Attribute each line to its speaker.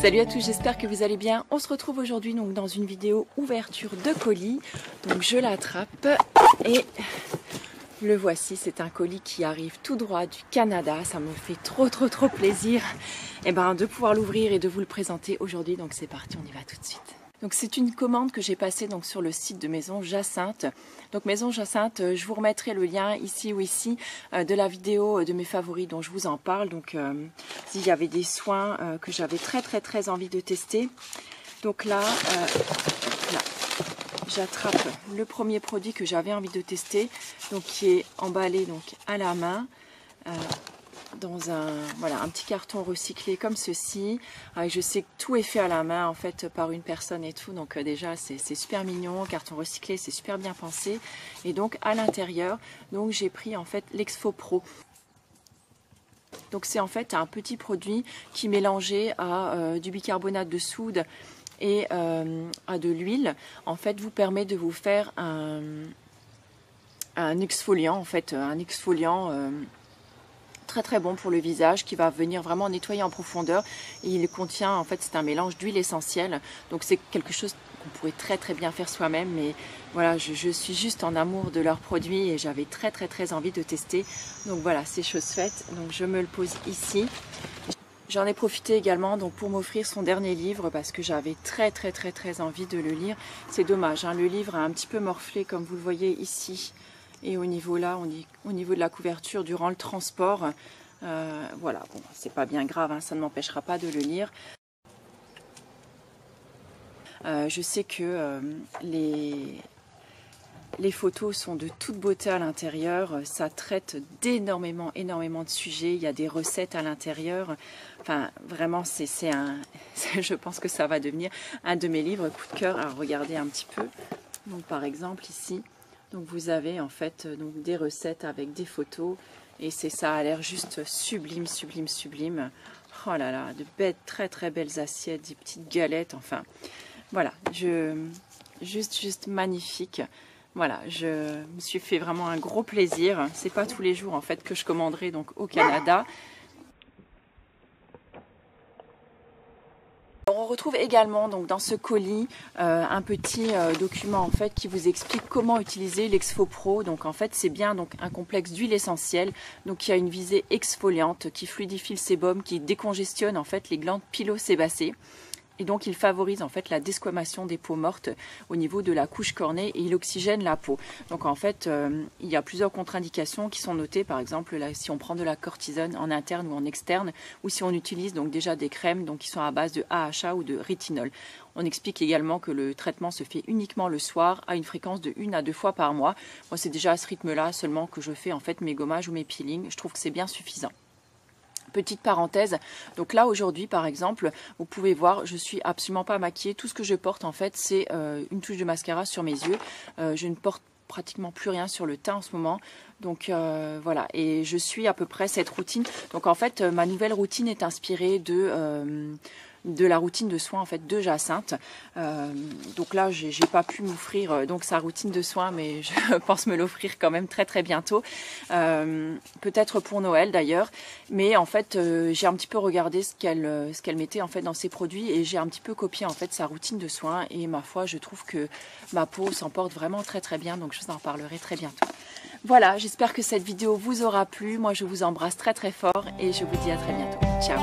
Speaker 1: Salut à tous, j'espère que vous allez bien. On se retrouve aujourd'hui donc dans une vidéo ouverture de colis. Donc je l'attrape et le voici, c'est un colis qui arrive tout droit du Canada. Ça me fait trop plaisir de pouvoir l'ouvrir et de vous le présenter aujourd'hui. Donc c'est parti, on y va tout de suite. Donc c'est une commande que j'ai passée donc sur le site de Maison Jacinthe. Donc Maison Jacinthe, je vous remettrai le lien ici ou ici de la vidéo de mes favoris dont je vous en parle. Donc s'il y avait des soins que j'avais très envie de tester. Donc là, j'attrape le premier produit que j'avais envie de tester, donc qui est emballé donc à la main. Dans un petit carton recyclé comme ceci. Je sais que tout est fait à la main en fait par une personne et tout, donc déjà c'est super mignon, carton recyclé, c'est super bien pensé. Et donc à l'intérieur, donc j'ai pris en fait l'Exfo Pro. Donc c'est en fait un petit produit qui mélangé à du bicarbonate de soude et à de l'huile en fait vous permet de vous faire un exfoliant en fait, un exfoliant très bon pour le visage qui va venir vraiment nettoyer en profondeur. Et il contient en fait, c'est un mélange d'huile essentielle, donc c'est quelque chose qu'on pourrait très bien faire soi-même, mais voilà, je suis juste en amour de leurs produits et j'avais très envie de tester. Donc voilà, c'est chose faite, donc je me le pose ici. J'en ai profité également donc pour m'offrir son dernier livre parce que j'avais très envie de le lire. C'est dommage, hein, le livre a un petit peu morflé comme vous le voyez ici. Et au niveau là, au niveau de la couverture durant le transport, voilà, bon, c'est pas bien grave, hein, ça ne m'empêchera pas de le lire. Je sais que les photos sont de toute beauté à l'intérieur, ça traite d'énormément de sujets, il y a des recettes à l'intérieur. Enfin, vraiment, je pense que ça va devenir un de mes livres coup de cœur. Alors, regardez un petit peu. Donc, par exemple, ici. Donc vous avez en fait donc des recettes avec des photos et ça a l'air juste sublime. Oh là là, de belles, très belles assiettes, des petites galettes, enfin voilà, juste magnifique. Voilà, je me suis fait vraiment un gros plaisir. C'est pas tous les jours en fait que je commanderai donc au Canada. On retrouve également donc dans ce colis un petit document en fait qui vous explique comment utiliser l'Exfo Pro. Donc en fait c'est bien donc un complexe d'huile essentielle donc qui a une visée exfoliante, qui fluidifie le sébum, qui décongestionne en fait les glandes pilosébacées. Et donc il favorise en fait la desquamation des peaux mortes au niveau de la couche cornée et il oxygène la peau. Donc en fait il y a plusieurs contre-indications qui sont notées, par exemple là, si on prend de la cortisone en interne ou en externe, ou si on utilise donc déjà des crèmes donc qui sont à base de AHA ou de rétinol. On explique également que le traitement se fait uniquement le soir à une fréquence de 1 à 2 fois par mois. Moi c'est déjà à ce rythme-là seulement que je fais en fait mes gommages ou mes peelings. Je trouve que c'est bien suffisant. Petite parenthèse, donc là aujourd'hui par exemple, vous pouvez voir, je suis absolument pas maquillée. Tout ce que je porte en fait, c'est une touche de mascara sur mes yeux. Je ne porte pratiquement plus rien sur le teint en ce moment. Donc voilà, et je suis à peu près cette routine. Donc en fait, ma nouvelle routine est inspirée de la routine de soins en fait de Jacinthe. Donc là j'ai pas pu m'offrir donc sa routine de soins, mais je pense me l'offrir quand même très bientôt, peut-être pour Noël d'ailleurs. Mais en fait j'ai un petit peu regardé ce qu'elle mettait en fait dans ses produits et j'ai un petit peu copié en fait sa routine de soins et ma foi je trouve que ma peau s'en porte vraiment très bien, donc je vous en parlerai très bientôt. Voilà, j'espère que cette vidéo vous aura plu. Moi je vous embrasse très fort et je vous dis à très bientôt. Ciao.